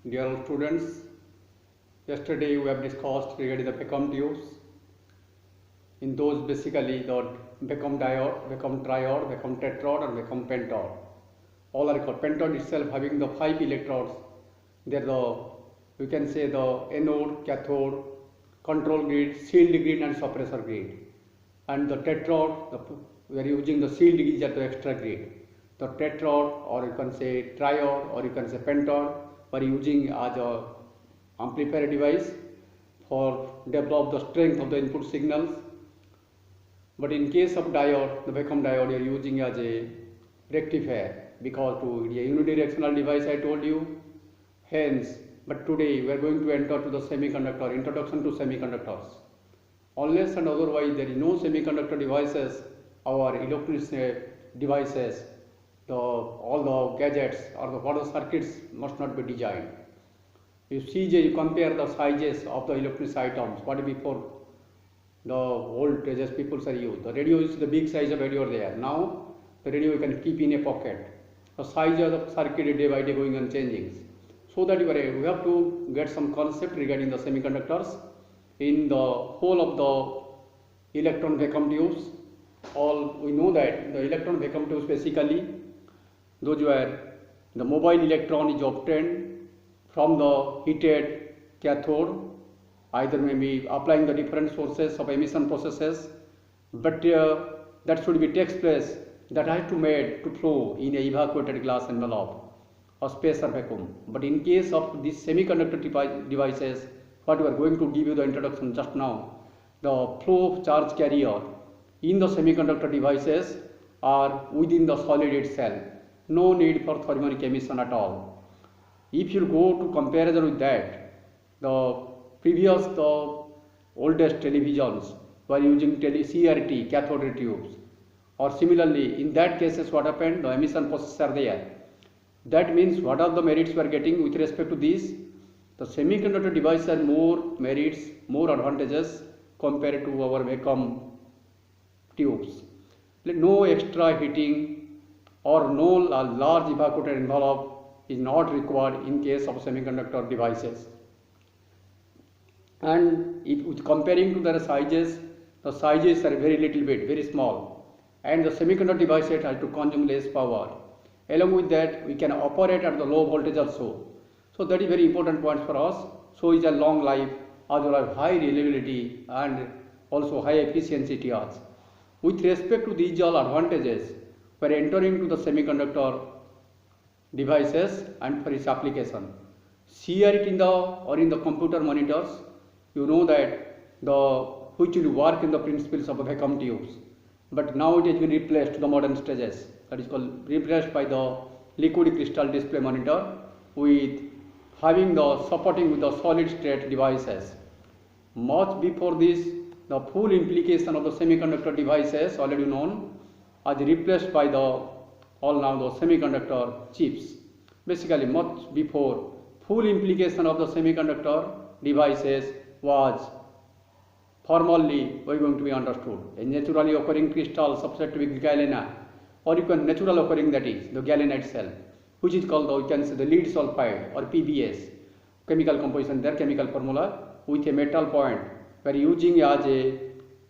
Dear all students, yesterday we have discussed regarding the vacuum tubes. In those basically the vacuum diode, vacuum triode, vacuum tetrode and vacuum pentode. All are called pentode itself having the 5 electrodes. They are the, you can say the anode, cathode, control grid, sealed grid and suppressor grid. And the tetrode, we are using the sealed grid at the extra grid. The tetrode, or you can say triode, or you can say pentode, we are using as a amplifier device for develop the strength of the input signals. But in case of diode, the vacuum diode, you are using as a rectifier because to a unidirectional device I told you. Hence, but today we are going to enter to the semiconductor, introduction to semiconductors. Unless and otherwise there is no semiconductor devices, our electronic devices, all the gadgets or the water circuits must not be designed. You see, you compare the sizes of the electronic items. What before the voltages people are used. The radio is the big size of radio there. Now the radio you can keep in a pocket. The size of the circuit day by day going on changing. So that we have to get some concept regarding the semiconductors in the whole of the electron vacuum tubes. All we know that the electron vacuum tubes basically those where the mobile electron is obtained from the heated cathode, either maybe applying the different sources of emission processes, but that should be takes place that has to made to flow in a evacuated glass envelope or spacer vacuum. But in case of these semiconductor devices, what we are going to give you the introduction just now, the flow of charge carrier in the semiconductor devices are within the solid itself. No need for thermionic emission at all. If you go to comparison with that, the previous, the oldest televisions were using CRT, cathode ray tubes, or similarly in that cases what happened, the emission processes are there. That means what are the merits we are getting with respect to this? The semiconductor device has more merits, more advantages compared to our vacuum tubes. No extra heating or no large evacuated envelope is not required in case of semiconductor devices. And if comparing to the sizes are very little bit, very small, and the semiconductor devices has to consume less power. Along with that, we can operate at the low voltage also. So that is very important point for us. So is a long life as well as high reliability and also high efficiency TRs. With respect to these all advantages, we are entering to the semiconductor devices and for its application. CRT in the computer monitors, you know that which will work in the principles of the vacuum tubes, but now it has been replaced to the modern stages. That is called replaced by the liquid crystal display monitor with having the supporting with the solid state devices. Much before this, the full implication of the semiconductor devices already known are replaced by all now the semiconductor chips. Basically, much before, full implication of the semiconductor devices was formally going to be understood. A naturally occurring crystal subset to be galena, or you can natural occurring, that is the galena itself, which is called you can say the lead sulfide or PBS. Chemical composition there, chemical formula with a metal point. We are using as a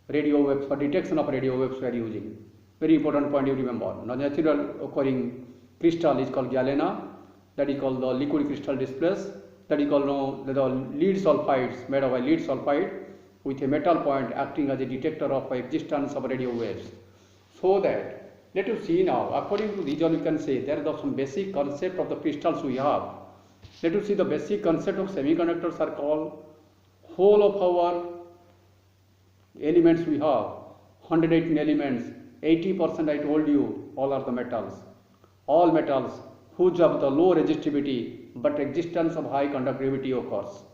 radio waves for detection of radio waves. We are using. Very important point you remember. Now, natural occurring crystal is called galena, that is called the liquid crystal displays, that is called the lead sulfides made of a lead sulfide with a metal point acting as a detector of existence of radio waves. So that, let us see now, according to these all you can say there are some basic concept of the crystals we have. Let us see the basic concept of semiconductors are called whole of our elements we have, 118 elements, 80% I told you, all are the metals. All metals whose have the low resistivity but existence of high conductivity occurs.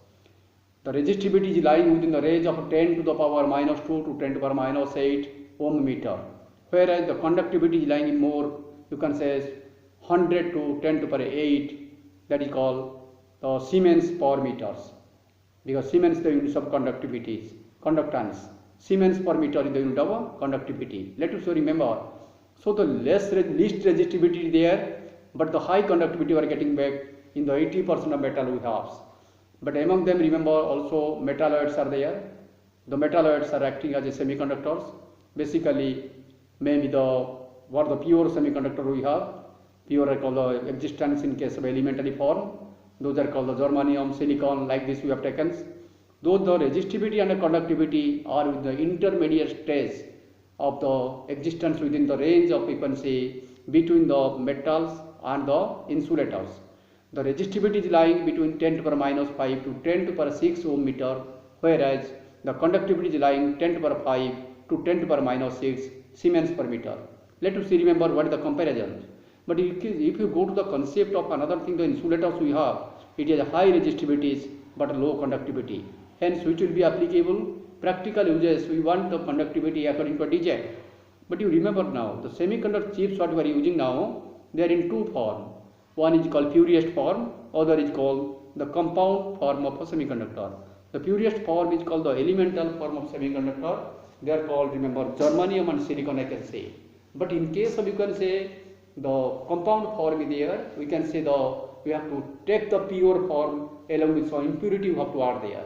The resistivity is lying within the range of 10 to the power minus 2 to 10 to the power minus 8 ohm meter. Whereas the conductivity is lying in more, you can say 100 to 10 to the power 8, that is called the Siemens per meters. Because Siemens is the unit of conductivity, conductance. Siemens per meter is the unit of conductivity. Let us remember. So the least resistivity is there, but the high conductivity we are getting back in the 80% of metal we have. But among them, remember, also metalloids are there. The metalloids are acting as a semiconductors. Basically, maybe the pure semiconductor we have. Pure are called the existence in case of elementary form. Those are called the germanium, silicon, like this we have taken. Those the resistivity and the conductivity are with the intermediate stage of the existence within the range of frequency between the metals and the insulators. The resistivity is lying between 10 to the power minus 5 to 10 to the power 6 ohm meter, whereas the conductivity is lying 10 to the power 5 to 10 to the power minus 6 Siemens per meter. Let us remember what is the comparison. But if you go to the concept of another thing, the insulators we have, it has high resistivities but low conductivity. Hence, which will be applicable? Practical uses, we want the conductivity according to a design. But you remember now, the semiconductor chips what we are using now, they are in two forms. One is called purest form, other is called the compound form of a semiconductor. The purest form is called the elemental form of semiconductor. They are called, remember, germanium and silicon, I can say. But in case of, you can say, the compound form is there, we can say we have to take the pure form along with some impurity we have to add there.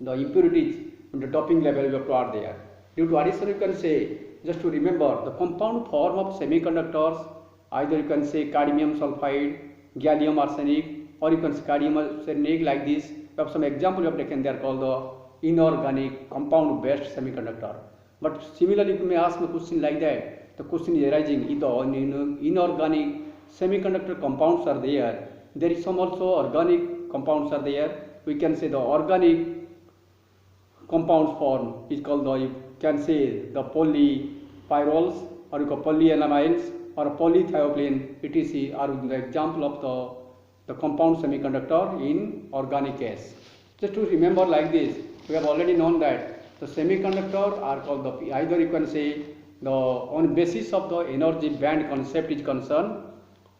The impurities in the doping level we have to add there. Due to addition, you can say, just to remember, the compound form of semiconductors, either you can say cadmium sulfide, gallium arsenic, or you can say cadmium arsenic, like this. We have some example we have taken, they are called the inorganic compound based semiconductor. But similarly, you may ask me a question like that. The question is arising, if the inorganic semiconductor compounds are there, there is some also organic compounds are there. We can say the organic compounds form is called the, you can say the polypyrols, or you call polyanilamines, or polythiophylline, etc. are the example of the compound semiconductor in organic case. Just to remember like this, we have already known that the semiconductor are called the, either you can say the on basis of the energy band concept is concerned,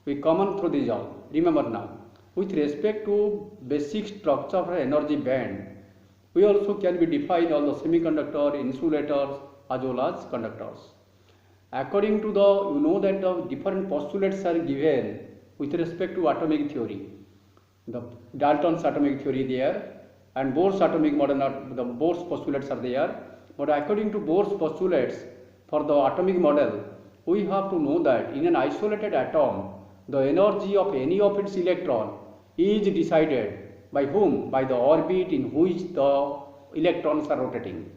we common through these all. Remember now, with respect to basic structure of energy band, we also can be define all the semiconductor, insulators as well as conductors. According to the, you know that the different postulates are given with respect to atomic theory. The Dalton's atomic theory there, and Bohr's atomic model, the Bohr's postulates are there. But according to Bohr's postulates, for the atomic model, we have to know that in an isolated atom, the energy of any of its electron is decided by whom? By the orbit in which the electrons are rotating.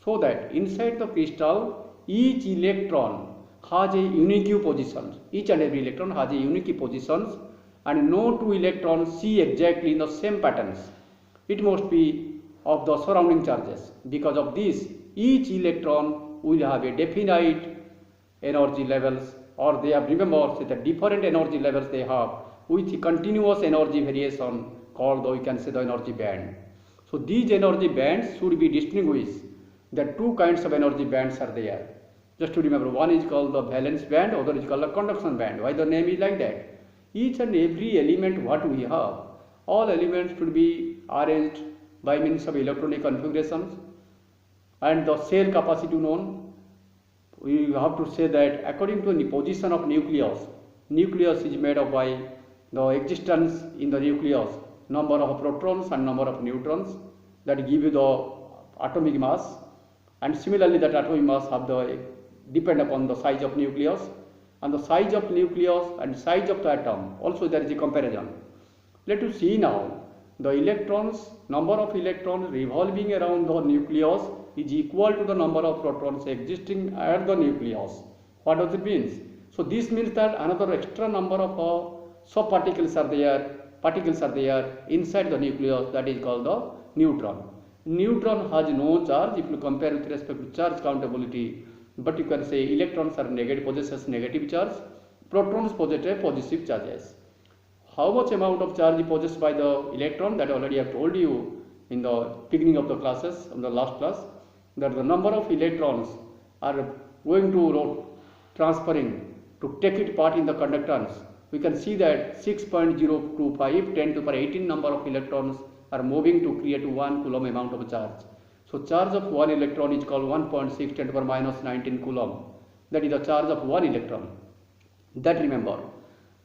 So that inside the crystal, each electron has a unique position. Each and every electron has a unique positions, and no two electrons see exactly in the same patterns. It must be of the surrounding charges. Because of this, each electron will have a definite energy levels, or they have, remember, the different energy levels they have with continuous energy variation called, we can say, the energy band. So these energy bands should be distinguished. There are two kinds of energy bands are there. Just to remember, one is called the valence band, other is called the conduction band. Why the name is like that? Each and every element what we have, all elements should be arranged by means of electronic configurations, and the cell capacity known. We have to say that according to the position of nucleus, nucleus is made up by the existence in the nucleus, number of protons and number of neutrons that give you the atomic mass, and similarly that atomic mass have the depend upon the size of nucleus, and the size of nucleus and size of the atom also there is a comparison. Let us see now the electrons, number of electrons revolving around the nucleus is equal to the number of protons existing at the nucleus. What does it mean? So this means that another extra number of subparticles are there, particles are there inside the nucleus, that is called the neutron. Neutron has no charge if you compare with respect to charge countability, but you can say electrons are negative, possesses negative charge, protons possess positive charges. How much amount of charge possessed by the electron, that already I have told you in the beginning of the classes, in the last class, that the number of electrons are going to transferring to take it part in the conductance. We can see that 6.025 10 to the power 18 number of electrons are moving to create 1 coulomb amount of charge. So charge of one electron is called 1.6 10 to the power minus 19 coulomb. That is the charge of one electron. That remember.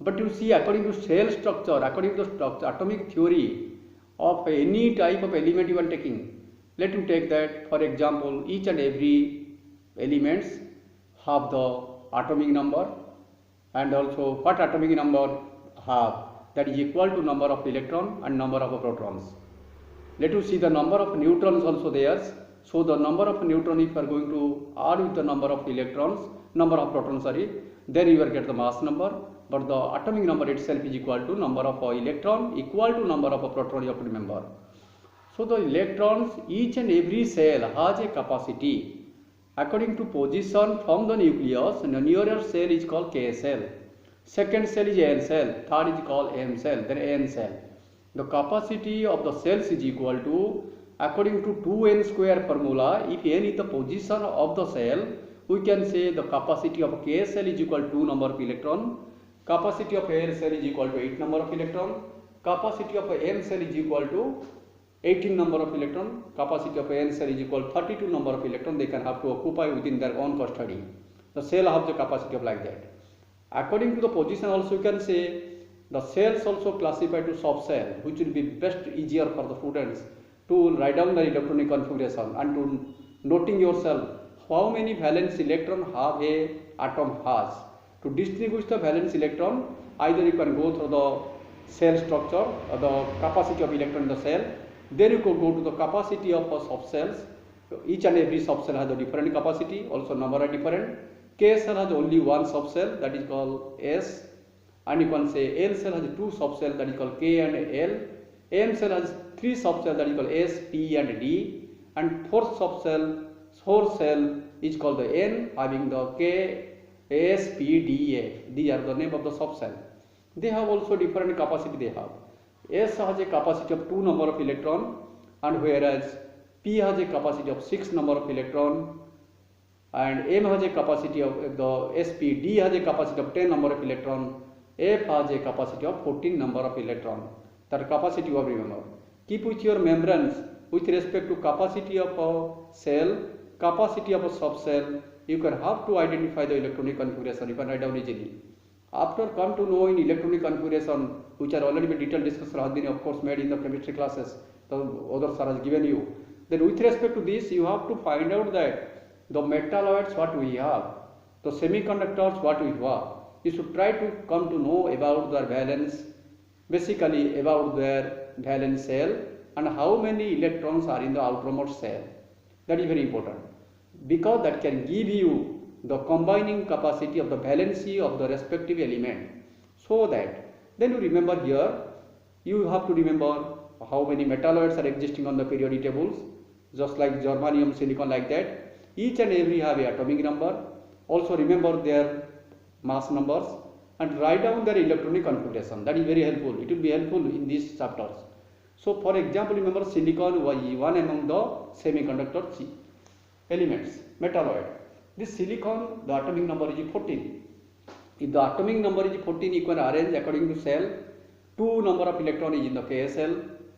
But you see, according to cell structure, according to structure, atomic theory of any type of element you are taking, let you take that, for example, each and every elements have the atomic number, and also what atomic number have, that is equal to number of electron and number of protons. Let us see the number of neutrons also there. So the number of neutron, if you are going to add with the number of electrons, number of protons, sorry, then you will get the mass number. But the atomic number itself is equal to number of electron equal to number of proton, you have to remember. So the electrons, each and every cell has a capacity according to position from the nucleus. The nearer cell is called K cell, second cell is N cell, third is called M cell, then N cell. The capacity of the cells is equal to, according to 2n square formula, if n is the position of the cell, we can say the capacity of K cell is equal to number of electron, capacity of L cell is equal to 8 number of electron, capacity of M cell is equal to 18 number of electron, capacity of N cell is equal to 32 number of electron they can have to occupy within their own custody. The cell have the capacity of like that. According to the position also you can say the cells also classified to sub cell, which will be best easier for the students to write down the electronic configuration and to noting yourself how many valence electron have a atom has. To distinguish the valence electron, either you can go through the cell structure or the capacity of electron in the cell, then you could go to the capacity of sub cells. Each and every sub cell has a different capacity, also number are different. K cell has only one sub cell, that is called S, and you can say L cell has two sub cells, that is called K and L. M cell has three sub cells, that is called S, P and D, and fourth cell is called the N, having the K, S, P, D, F. These are the name of the sub cell. They have also different capacity they have. S has a capacity of 2 number of electron, and whereas P has a capacity of 6 number of electron, and M has a capacity of the SP, D has a capacity of 10 number of electron, F has a capacity of 14 number of electron. That capacity you have to remember. Keep with your membranes with respect to capacity of a cell, capacity of a subcell. You can have to identify the electronic configuration. You can write down easily. After come to know in electronic configuration, which are already been detailed discussion has been of course made in the chemistry classes, the other sir has given you. Then with respect to this, you have to find out that the metalloids what we have, the semiconductors what we have. You should try to come to know about their valence, basically about their valence cell and how many electrons are in the outermost cell. That is very important, because that can give you the combining capacity of the valency of the respective element. So that then you remember here, you have to remember how many metalloids are existing on the periodic tables, just like germanium, silicon, like that. Each and every have a atomic number. Also remember their mass numbers and write down their electronic configuration. That is very helpful. It will be helpful in these chapters. So for example, remember silicon was one among the semiconductor elements, metalloid. This silicon, the atomic number is 14. If the atomic number is 14, you can arrange according to cell. 2 number of electron is in the K cell,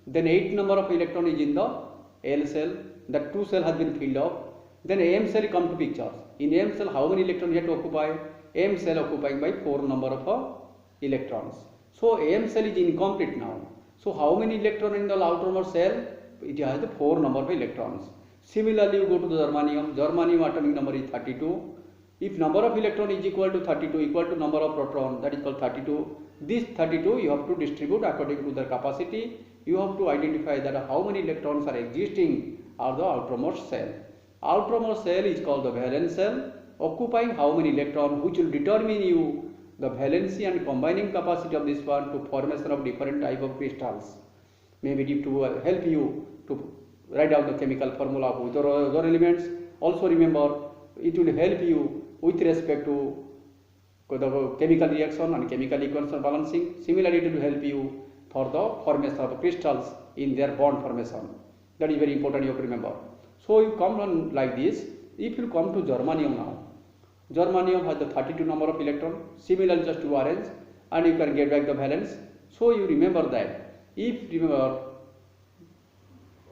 then 8 number of electron is in the L cell. That 2 cell has been filled up. Then M cell come to picture. In M cell, how many electrons you have to occupy? M cell occupying by 4 number of electrons. So M cell is incomplete now. So how many electrons in the outermost cell? It has the 4 number of electrons. Similarly, you go to the germanium. Germanium atomic number is 32. If number of electron is equal to 32, equal to number of proton, that is called 32. This 32 you have to distribute according to their capacity. You have to identify that how many electrons are existing are the outermost cell. Outermost cell is called the valence cell, occupying how many electrons, which will determine you the valency and combining capacity of this one to formation of different type of crystals. Maybe to help you to write down the chemical formula of other elements. Also remember, it will help you with respect to the chemical reaction and chemical equation balancing. Similarly, it will help you for the formation of crystals in their bond formation. That is very important, you have to remember. So you come on like this. If you come to germanium now, germanium has the 32 number of electron. Similarly, just to arrange and you can get back the valence. So you remember that. If remember,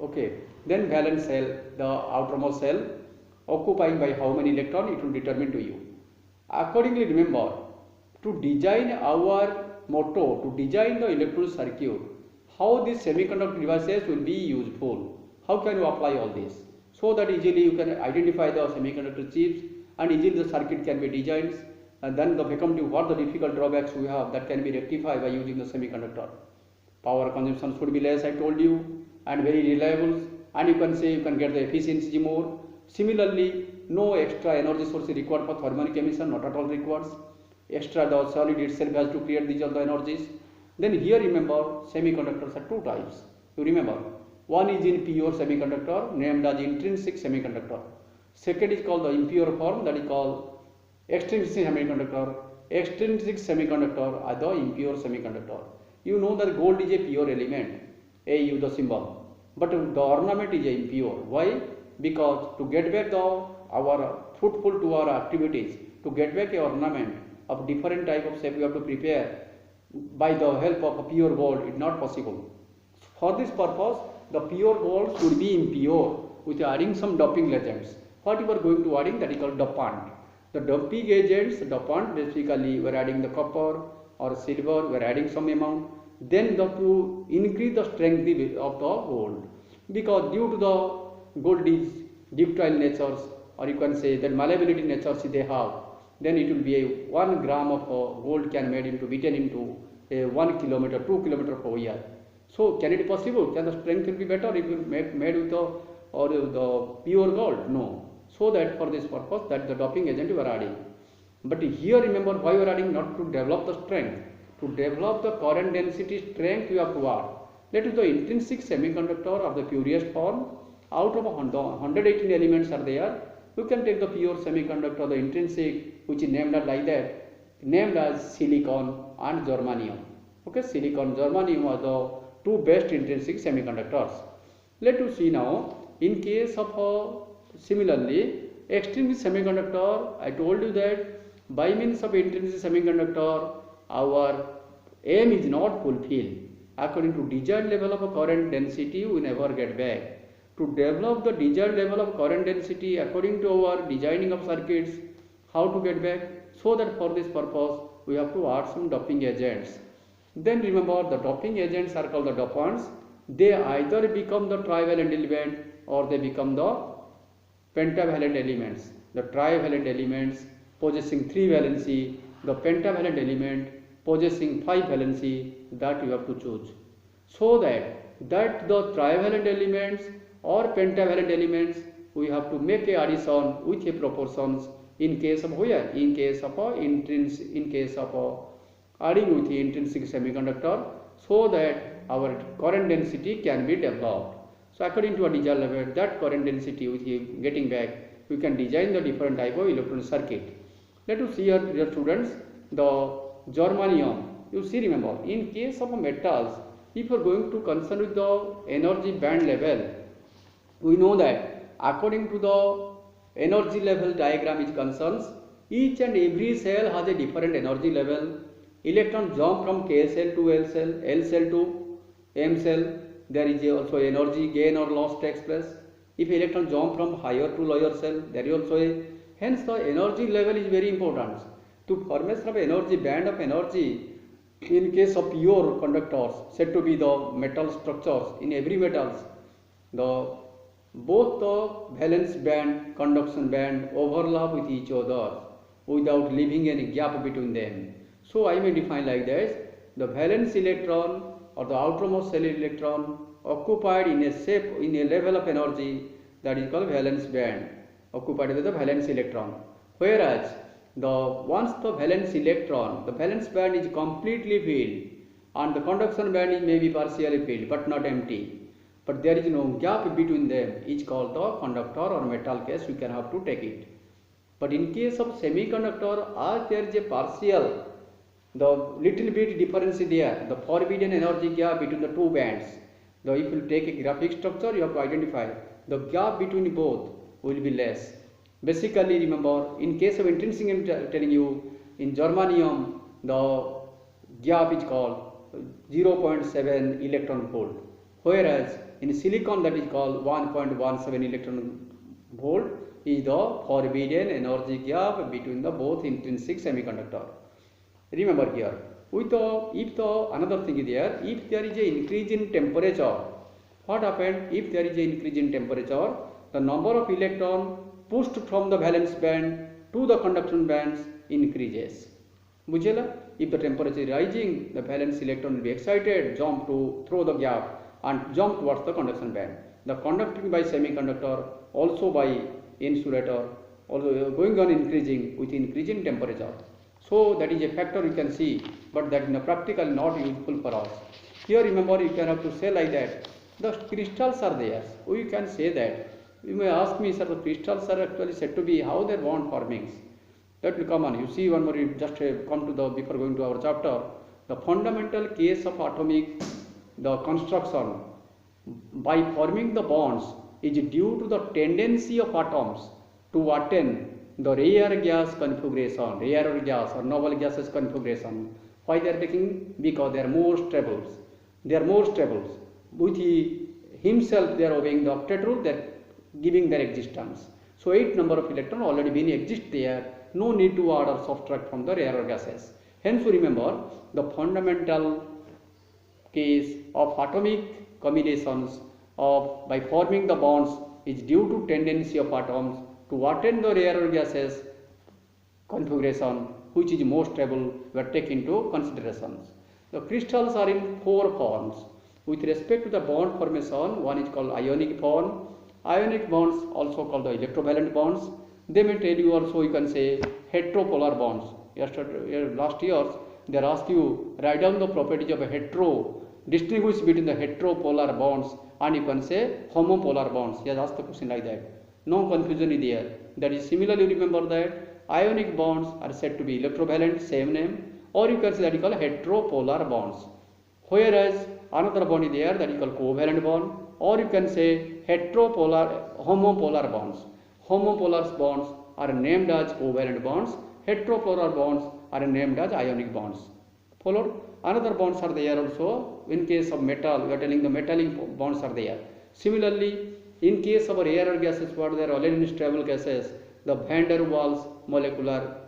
okay, then valence cell, the outermost cell, occupying by how many electron, it will determine to you. Accordingly, remember, to design our motto, to design the electronic circuit, how these semiconductor devices will be useful. How can you apply all this? So that easily you can identify the semiconductor chips and easily the circuit can be designed, and then the become to what the difficult drawbacks we have that can be rectified by using the semiconductor. Power consumption should be less, I told you, and very reliable, and you can say you can get the efficiency more. Similarly, no extra energy source is required for thermal emission, not at all required. Extra the solid itself has to create these all the energies. Then here remember semiconductors are two types. You remember, one is in pure semiconductor named as intrinsic semiconductor. Second is called the impure form, that is called extrinsic semiconductor. Extrinsic semiconductor are the impure semiconductor. You know that gold is a pure element, AU the symbol, but the ornament is impure. Why? Because to get back our fruitful to our activities, to get back a ornament of different type of shape we have to prepare by the help of a pure gold, it is not possible. For this purpose, the pure gold should be impure with adding some doping agents. What you are going to adding, that is called dopant. The doping agents, dopant, basically we are adding the copper or silver, we are adding some amount, then to increase the strength of the gold, because due to the gold is ductile natures, or you can say that malleability natures they have, then it will be a 1 gram of gold can made into beaten into a 1 kilometer, 2 kilometer per year. So can it be possible? Can the strength will be better if you made with the pure gold? No. So that for this purpose, that the doping agent you are adding. But here remember why you are adding, not to develop the strength. To develop the current density strength you have to add. That is the intrinsic semiconductor of the purest form. Out of 118 elements are there. You can take the pure semiconductor, the intrinsic, which is named as like that, named as silicon and germanium. Okay, silicon, germanium are the two best intrinsic semiconductors. Let us see now, in case of similarly, extrinsic semiconductor, I told you that by means of intrinsic semiconductor, our aim is not fulfilled. According to desired level of current density, we never get back. To develop the desired level of current density according to our designing of circuits, how to get back? So that for this purpose, we have to add some doping agents. Then remember, the doping agents are called the dopants. They either become the trivalent element or they become the pentavalent elements. The trivalent elements possessing 3 valency, the pentavalent element possessing 5 valency, that you have to choose. So that the trivalent elements or pentavalent elements, we have to make a addition with a proportions in case of where? In case of adding with the intrinsic semiconductor, so that our current density can be developed. So according to a desired level, that current density with getting back, we can design the different type of electronic circuit. Let us see here, dear students, the germanium. You see, remember, in case of metals, if you are going to concern with the energy band level, we know that according to the energy level diagram is concerns, each and every cell has a different energy level. Electron jump from K cell to L cell, L cell to M cell. There is also energy gain or loss takes place. If electron jump from higher to lower cell, there is also a, hence the energy level is very important. To formation of energy band of energy, in case of pure conductors said to be the metal structures, in every metals, both the valence band, conduction band overlap with each other without leaving any gap between them. So I may define like this: the valence electron or the outermost cell electron occupied in a level of energy, that is called valence band, occupied with the valence electron. Whereas once the valence electron, the valence band is completely filled and the conduction band may be partially filled but not empty, but there is no gap between them, is called the conductor or metal case, we can have to take it. But in case of semiconductor, as there is a partial, the little bit difference there, the forbidden energy gap between the two bands. If you take a graphic structure, you have to identify the gap between both will be less. Basically, remember, in case of intrinsic, I am telling you, in germanium, the gap is called 0.7 electron volt, whereas in silicon, that is called 1.17 electron volt, is the forbidden energy gap between the both intrinsic semiconductor. Remember here, with the if the another thing is there, if there is a increase in temperature, what happened? If there is a increase in temperature, the number of electron pushed from the valence band to the conduction bands increases. बुझेला? If the temperature is rising, the valence electron will be excited, jump to through the gap and jump towards the conduction band. The conducting by semiconductor, also by insulator, also going on increasing with increasing temperature. So that is a factor you can see, but that is practical not useful for us. Here remember you can have to say like that. The crystals are there. We can say that. You may ask me, sir, the crystals are actually said to be how their bond formings. That will come on. You see one more. You just come to the before going to our chapter. The fundamental case of atomic, the construction by forming the bonds is due to the tendency of atoms to attain the rare gas configuration, rare gas or noble gases configuration. Why they are taking? Because they are more stable. They are more stable. With himself they are obeying the octet rule, they are giving their existence. So 8 number of electrons already been exist there. No need to add or subtract from the rarer gases. Hence remember the fundamental case of atomic combinations of by forming the bonds is due to tendency of atoms to attain the rarer gases configuration, which is more stable, were taken into considerations. The crystals are in 4 forms. With respect to the bond formation, one is called ionic bond. Ionic bonds, also called the electrovalent bonds. They may tell you also, you can say heteropolar bonds. Last years they asked you write down the properties of a hetero, distinguish between the heteropolar bonds and you can say homopolar bonds. He has asked the question like that. No confusion is there. That is similarly remember that ionic bonds are said to be electrovalent, same name, or you can say that is called heteropolar bonds. Whereas another bond is there that is called covalent bond, or you can say homopolar bonds. Homopolar bonds are named as covalent bonds. Heteropolar bonds are named as ionic bonds. Followed? Another bonds are there also. In case of metal, we are telling the metallic bonds are there. Similarly, in case of rarer gases, what they are all unstable gases, the van der Waals molecular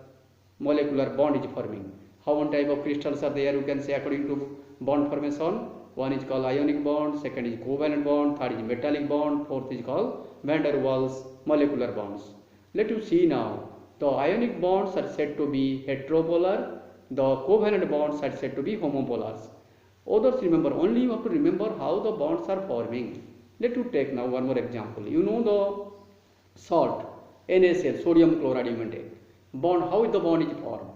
bond is forming. How one type of crystals are there? You can say according to bond formation. One is called ionic bond, second is covalent bond, third is metallic bond, fourth is called van der Waals molecular bonds. Let you see now. The ionic bonds are said to be heteropolar. The covalent bonds are said to be homopolars. Others remember, only you have to remember how the bonds are forming. Let you take now one more example. You know the salt, NaCl, sodium chloride you may take. Bond, how the bond is formed?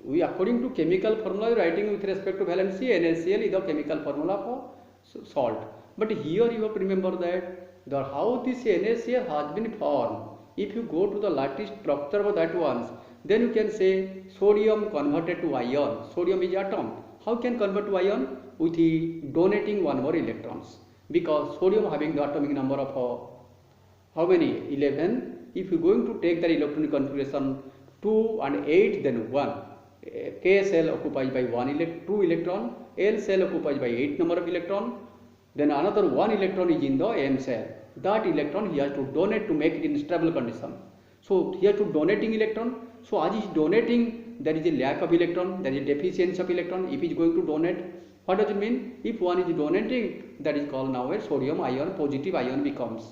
We according to chemical formula writing with respect to valency, NaCl is the chemical formula for salt. But here you have to remember that how this NaCl has been formed. If you go to the lattice structure of that ones, then you can say sodium converted to ion. Sodium is atom. How can convert to ion? With donating one more electrons. Because sodium having the atomic number of how many? 11. If you are going to take the electronic configuration 2 and 8, then 1. K cell occupied by 2 electron, L cell occupied by 8 number of electron, then another 1 electron is in the M cell. That electron he has to donate to make it in stable condition. So he has to donating electron. So as he is donating, there is a lack of electron, there is a deficiency of electron. If he is going to donate, what does it mean? If one is donating, that is called now a sodium ion, positive ion becomes.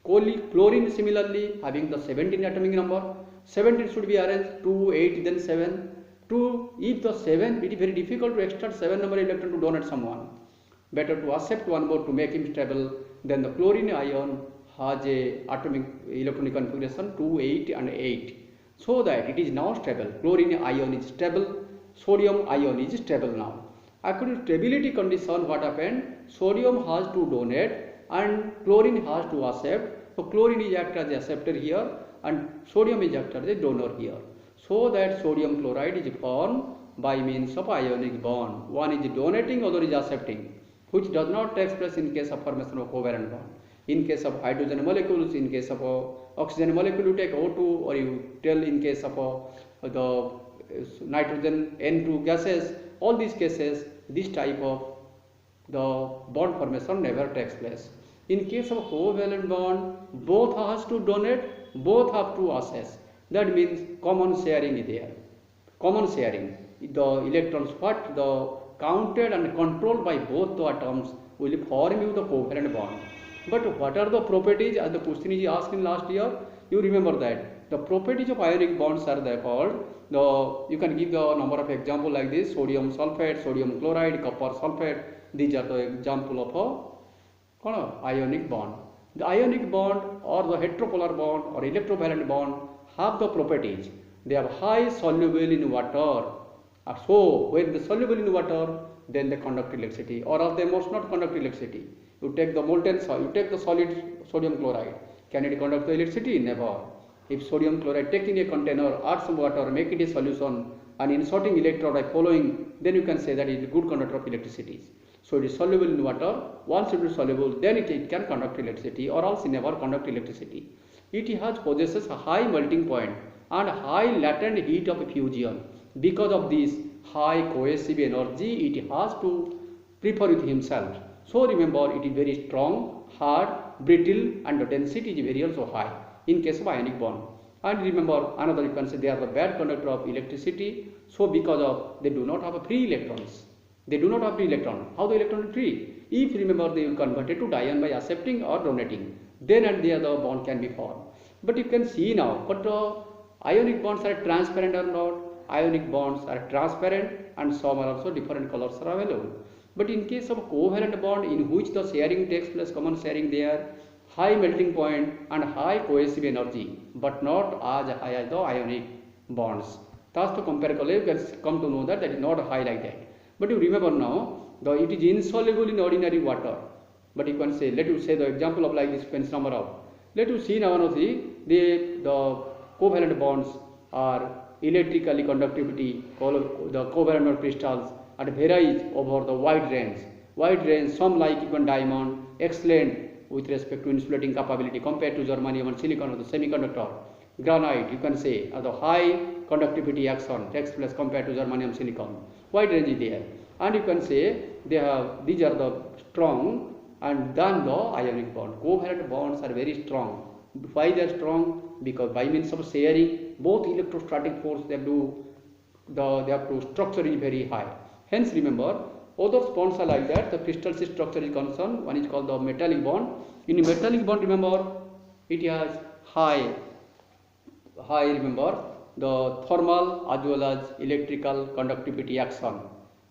Chlorine similarly having the 17 atomic number. 17 should be arranged 2, 8, then 7. 2, if the 7, it is very difficult to extract 7 number electron to donate someone. Better to accept one more to make him stable. Then the chlorine ion has a atomic electronic configuration 2, 8 and 8. So that it is now stable. Chlorine ion is stable. Sodium ion is stable now. According to stability condition, what happened? Sodium has to donate and chlorine has to accept. So chlorine is acted as acceptor here and sodium is acted as a donor here. So that sodium chloride is formed by means of ionic bond. One is donating, other is accepting, which does not take place in case of formation of covalent bond. In case of hydrogen molecules, in case of oxygen molecule, you take O2, or you tell in case of the nitrogen N2 gases, all these cases, this type of the bond formation never takes place. In case of covalent bond, both has to donate, both have to assess. That means common sharing is there. Common sharing. the electrons what the counted and controlled by both the atoms will form you the covalent bond. But what are the properties, as the question is asked in last year? You remember that the properties of ionic bonds are there called you can give the number of example like this: sodium sulfate, sodium chloride, copper sulfate. These are the example of ionic bond. The ionic bond or the heteropolar bond or electrovalent bond have the properties. They are high soluble in water. So when they soluble in water, then they conduct electricity, or else they must not conduct electricity. You take the molten solid, you take the solid sodium chloride. Can it conduct the electricity? Never. If sodium chloride taken in a container, add some water, make it a solution, and inserting electrode by following, then you can say that it is a good conductor of electricity. So it is soluble in water. Once it is soluble, then it can conduct electricity, or else it never conduct electricity. It possesses a high melting point and high latent heat of fusion. Because of this high cohesive energy, it has to prefer with himself. So remember, it is very strong, hard, brittle, and the density is very also high in case of ionic bond. And remember, another you can say they are the bad conductor of electricity. So because of they do not have a free electrons. They do not have free electron. How the electron is free? If remember they will convert it to ion by accepting or donating. Then and there the bond can be formed. But you can see now, but ionic bonds are transparent or not? Ionic bonds are transparent, and some are also different colors are available. But in case of covalent bond in which the sharing takes place, common sharing there, high melting point and high cohesive energy, but not as high as the ionic bonds. Thus to compare, you can come to know that is not high like that. But you remember now, it is insoluble in ordinary water. But you can say, let you say the example of like this Pen's number of. Let you see now the covalent bonds are electrically conductivity, the covalent crystals and varies over the wide range. Wide range, some like even diamond, excellent with respect to insulating capability compared to germanium and silicon or the semiconductor. Granite, you can say, the high conductivity action takes place compared to germanium, silicon. Wide range is there. And you can say these are the strong and then the ionic bond. Covalent bonds are very strong. Why they are strong? Because by means of sharing, both electrostatic force they have to structure is very high. Hence remember, other bonds are like that. The crystal structure is concerned. One is called the metallic bond. In metallic bond, remember, it has high remember the thermal as well as electrical conductivity action.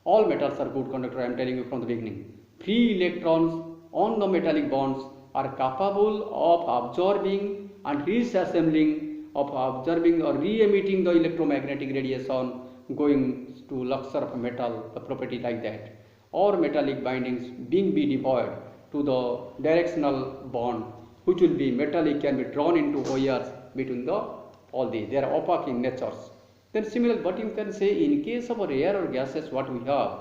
All metals are good conductor, I am telling you from the beginning. Free electrons on the metallic bonds are capable of absorbing and reassembling, of observing or re-emitting the electromagnetic radiation going to luxure of metal, the property like that. Or metallic bindings being devoid to the directional bond, which will be metallic, can be drawn into wires between all these. They are opaque in nature. Then similar, but you can say in case of rare or gases, what we have,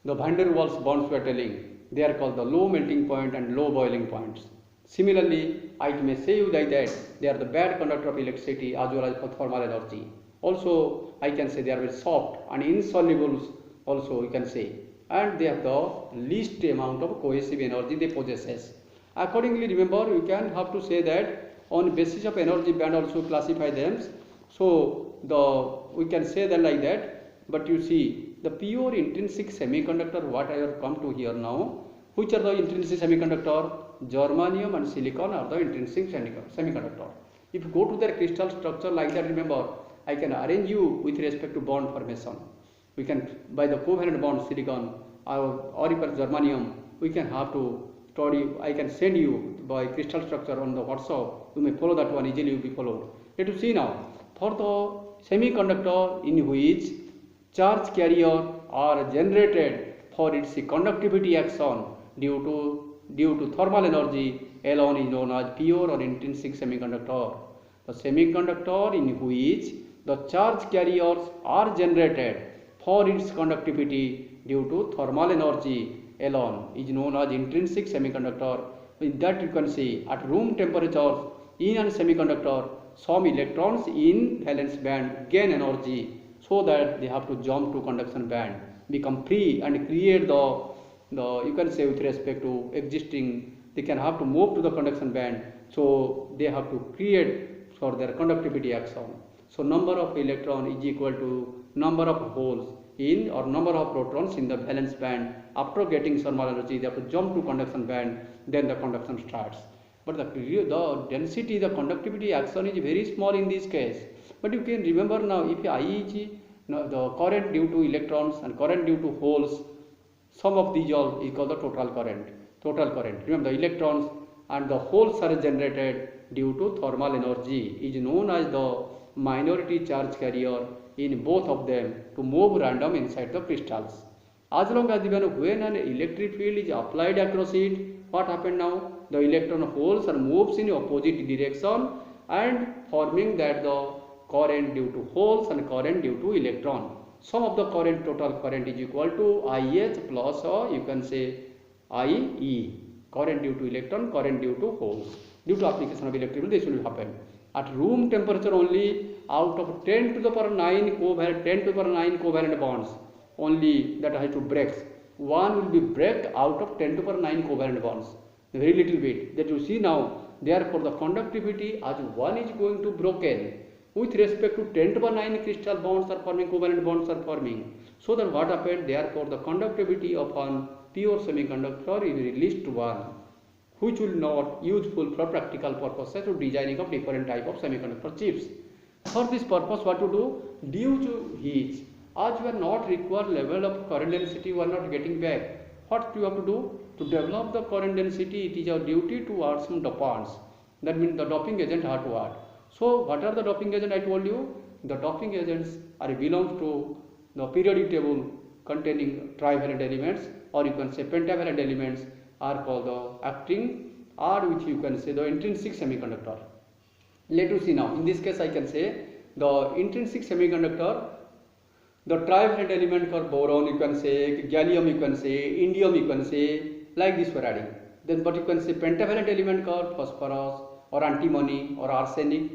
the van der Waals bonds we are telling, they are called the low melting point and low boiling points. Similarly, I may say you like that they are the bad conductor of electricity as well as for thermal energy. Also, I can say they are very soft and insoluble also you can say, and they have the least amount of cohesive energy they possess. Accordingly, remember you can have to say that on basis of energy band also classify them. So we can say that like that. But you see the pure intrinsic semiconductor, what I have come to here now, which are the intrinsic semiconductor? Germanium and silicon are the intrinsic semiconductor. If you go to their crystal structure like that, remember I can arrange you with respect to bond formation. We can by the covalent bond silicon or if germanium, we can have to study. I can send you by crystal structure on the WhatsApp. You may follow that one easily. You will be followed. Let us see now for the semiconductor in which charge carrier are generated for its conductivity action due to thermal energy alone is known as pure or intrinsic semiconductor. The semiconductor in which the charge carriers are generated for its conductivity due to thermal energy alone is known as intrinsic semiconductor. In that you can see at room temperature in a semiconductor, some electrons in valence band gain energy so that they have to jump to conduction band, become free and create the you can say with respect to existing, they can have to move to the conduction band, so they have to create for their conductivity action. So number of electron is equal to number of holes in or number of protons in the valence band. After getting thermal energy, they have to jump to conduction band, then the conduction starts. But the density, the conductivity action is very small in this case. But you can remember now, if I is the current due to electrons and current due to holes, sum of these all is called the total current. Total current. Remember, the electrons and the holes are generated due to thermal energy is known as the minority charge carrier in both of them to move random inside the crystals. As long as when an electric field is applied across it, what happened now? The electron holes are moves in opposite direction and forming that the current due to holes and current due to electron. Sum of the current, total current, is equal to IH plus, or you can say IE. Current due to electron, current due to holes. Due to application of electric field, this will happen. At room temperature only, out of 10 to the power 9 covalent bonds, only that has to break. One will be break out of 10 to the power 9 covalent bonds. Very little bit that you see now. Therefore, the conductivity as one is going to broken with respect to 10 to the power 9 crystal bonds are forming, covalent bonds are forming. So that what happened? Therefore, the conductivity of an pure semiconductor is released to one, which will not useful for practical purposes to designing of different type of semiconductor chips. For this purpose, what to do? Due to heat, as you are not required level of current density, you are not getting back. What you have to do? To develop the current density, it is our duty to add some dopants. That means the doping agent have to add. So what are the doping agents? I told you the doping agents are belongs to the periodic table containing trivalent elements, or you can say pentavalent elements are called the acting, or which you can say the intrinsic semiconductor. Let us see now. In this case, I can say the intrinsic semiconductor, the trivalent element for boron, you can say gallium, you can say indium, you can say like this for adding. Then, but you can say pentavalent element called phosphorus or antimony or arsenic.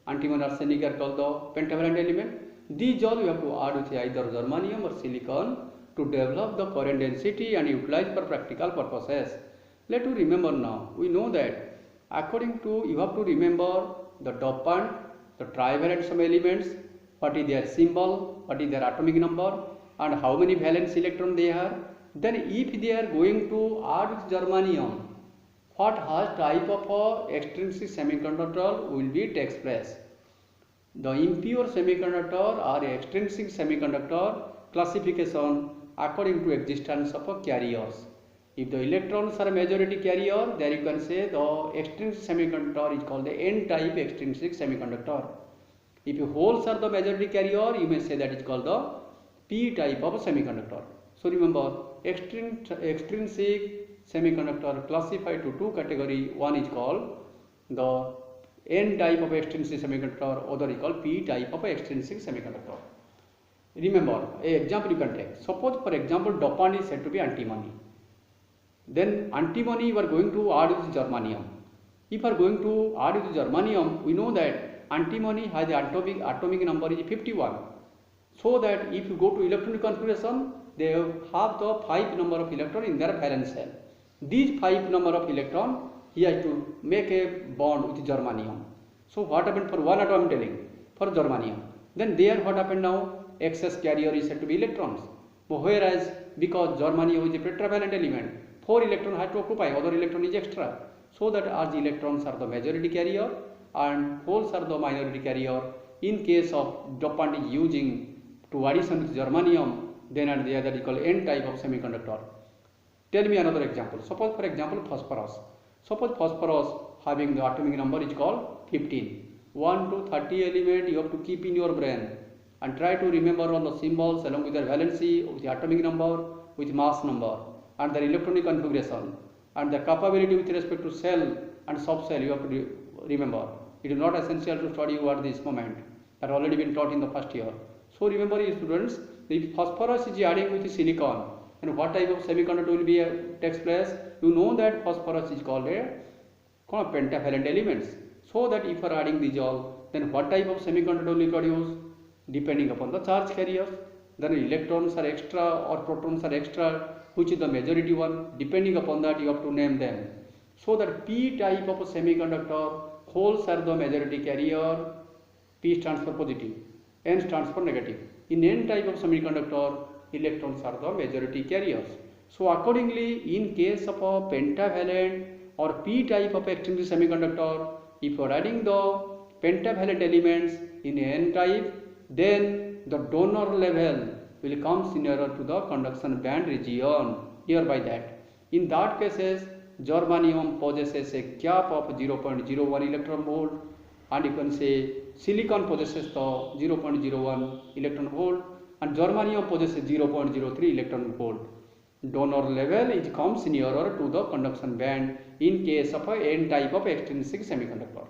Antimony, arsenic are called the pentavalent element. These all you have to add with either germanium or silicon to develop the current density and utilize for practical purposes. Let us remember now. We know that according to, you have to remember the dopant, the trivalent some elements, what is their symbol, what is their atomic number, and how many valence electron they have. Then if they are going to add with germanium, what has type of extrinsic semiconductor will be takes place. The impure semiconductor or extrinsic semiconductor classification according to existence of carriers. If the electrons are majority carrier, there you can say the extrinsic semiconductor is called the N-type extrinsic semiconductor. If holes are the majority carrier, you may say that is called the P-type of semiconductor. So remember, extrinsic semiconductor classified to two category. One is called the N-type of extrinsic semiconductor, other is called P-type of extrinsic semiconductor. Remember, an example you can take. Suppose for example, dopant is said to be antimony. Then antimony you are going to add with germanium. If you are going to add with germanium, we know that antimony has the atomic number is 51. So that if you go to electronic configuration, they have the 5 number of electron in their valence shell. These 5 number of electron, he has to make a bond with germanium. So what happened for one atom? I am telling for germanium. Then there what happened now? Excess carrier is said to be electrons. Whereas because germanium is a tetravalent element, 4 electron has to occupy, other electron is extra. So that as electrons are the majority carrier and holes are the minority carrier. In case of dopant is using to addition with germanium, then and the other is called N-type of semiconductor. Tell me another example. Suppose for example phosphorus. Suppose phosphorus having the atomic number is called 15. 1 to 30 element you have to keep in your brain and try to remember all the symbols along with their valency, with the atomic number, with mass number and their electronic configuration and the capability with respect to cell and subcell you have to remember. It is not essential to study you at this moment. That already been taught in the first year. So remember students, if phosphorus is adding with silicon, and what type of semiconductor will be takes place? You know that phosphorus is called a pentavalent elements. So that if you are adding these all, then what type of semiconductor will you produce? Depending upon the charge carriers, then electrons are extra or protons are extra, which is the majority one. Depending upon that, you have to name them. So that P type of a semiconductor, holes are the majority carrier. P stands for positive, N stands for negative. In N type of semiconductor, electrons are the majority carriers. So accordingly, in case of a pentavalent or P type of extrinsic semiconductor, if you are adding the pentavalent elements in N type, then the donor level will come nearer to the conduction band region. Hereby that in that cases, germanium possesses a gap of 0.01 electron volt, and you can say silicon possesses the 0.01 electron volt, and germanium possesses 0.03 electron volt. Donor level is comes nearer to the conduction band in case of a N type of extrinsic semiconductor.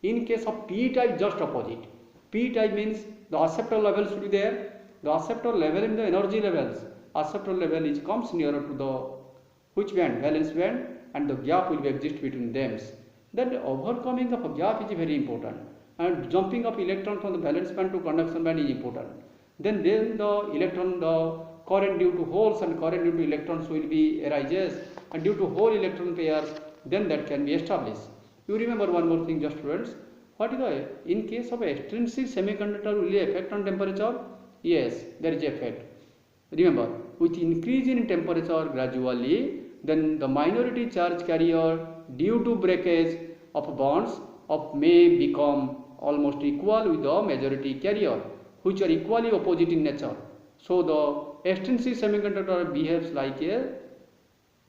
In case of P type, just opposite. P type means the acceptor level should be there. The acceptor level in the energy levels, acceptor level is comes nearer to the which band? Valence band, and the gap will be exist between them. That overcoming of a gap is very important, and jumping of electron from the valence band to conduction band is important. Then the electron, the current due to holes and current due to electrons will be arises, and due to hole electron pairs, then that can be established. You remember one more thing, just students. What is the in case of extrinsic semiconductor will affect on temperature? Yes, there is effect. Remember, with increase in temperature gradually, then the minority charge carrier due to breakage of bonds may become almost equal with the majority carrier, which are equally opposite in nature. So the extrinsic semiconductor behaves like a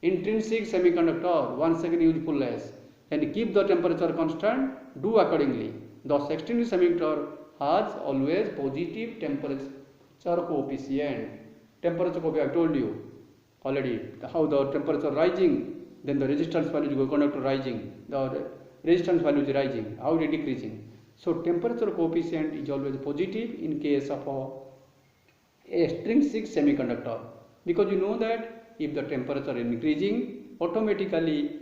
intrinsic semiconductor. Once again, usefulness, and keep the temperature constant, do accordingly. Thus extrinsic semiconductor has always positive temperature coefficient. Temperature coefficient, I told you already how the temperature rising, then the resistance value is conductor rising, the resistance value is rising, how it is decreasing. So temperature coefficient is always positive in case of a extrinsic semiconductor, because you know that if the temperature is increasing, automatically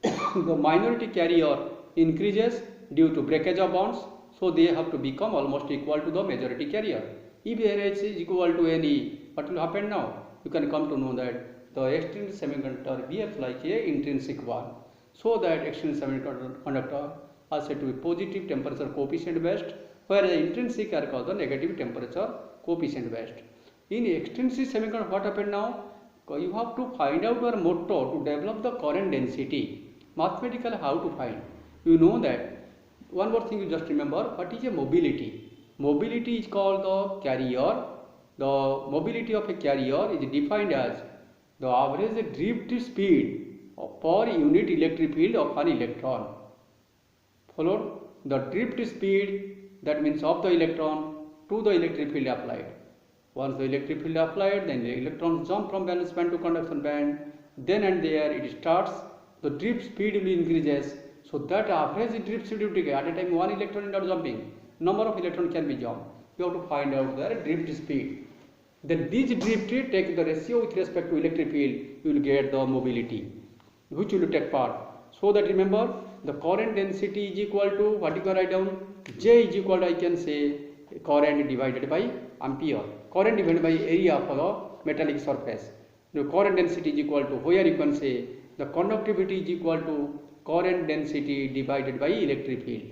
the minority carrier increases due to breakage of bonds, so they have to become almost equal to the majority carrier. If NH is equal to Ne, what will happen now? You can come to know that the extrinsic semiconductor behaves like a intrinsic one. So that extrinsic semiconductor are said to be positive temperature coefficient based, whereas the intrinsic are called the negative temperature coefficient based. In extrinsic semiconductor, what happened now? You have to find out your motto to develop the current density. Mathematically, how to find? You know that. One more thing you just remember, what is a mobility? Mobility is called the carrier. The mobility of a carrier is defined as the average drift speed per unit electric field of an electron. Followed? The drift speed, that means of the electron to the electric field applied. Once the electric field applied, then the electrons jump from valence band to conduction band. Then and there it starts, the drift speed will increases. So that average drift speed will take at a time one electron is not jumping. Number of electrons can be jumped. You have to find out the drift speed. Then this drift take the ratio with respect to electric field, you will get the mobility, which will take part. So that remember, the current density is equal to, what you can write down? J is equal to, I can say, current divided by ampere. Current divided by area of the metallic surface. The current density is equal to, where you can say, the conductivity is equal to current density divided by electric field.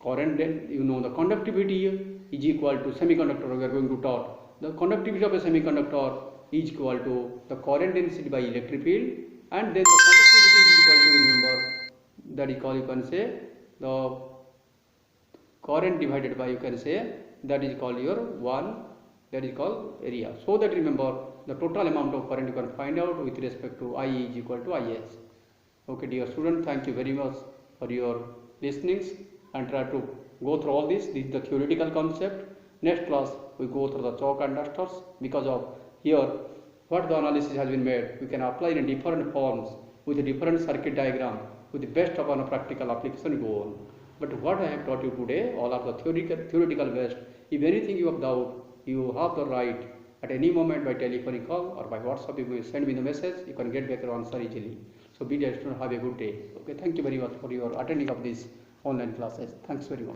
Current, you know, the conductivity is equal to semiconductor, we are going to talk. The conductivity of a semiconductor is equal to the current density by electric field, and then the conductivity is equal to, remember, that is called, you can say, the current divided by, you can say, that is called your 1, that is called area. So that remember, the total amount of current you can find out with respect to I is equal to IS. Okay, dear student, thank you very much for your listenings, and try to go through all this. This is the theoretical concept. Next class we go through the chalk and dusters, because of here what the analysis has been made, we can apply in different forms with a different circuit diagram with the best upon a practical application go on. But what I have taught you today, all are the theoretical based. If anything you have doubt, you have the right at any moment by telephonic call or by WhatsApp, you may send me the message, you can get back your answer easily. So be there, student, have a good day. Okay, thank you very much for your attending of these online classes. Thanks very much.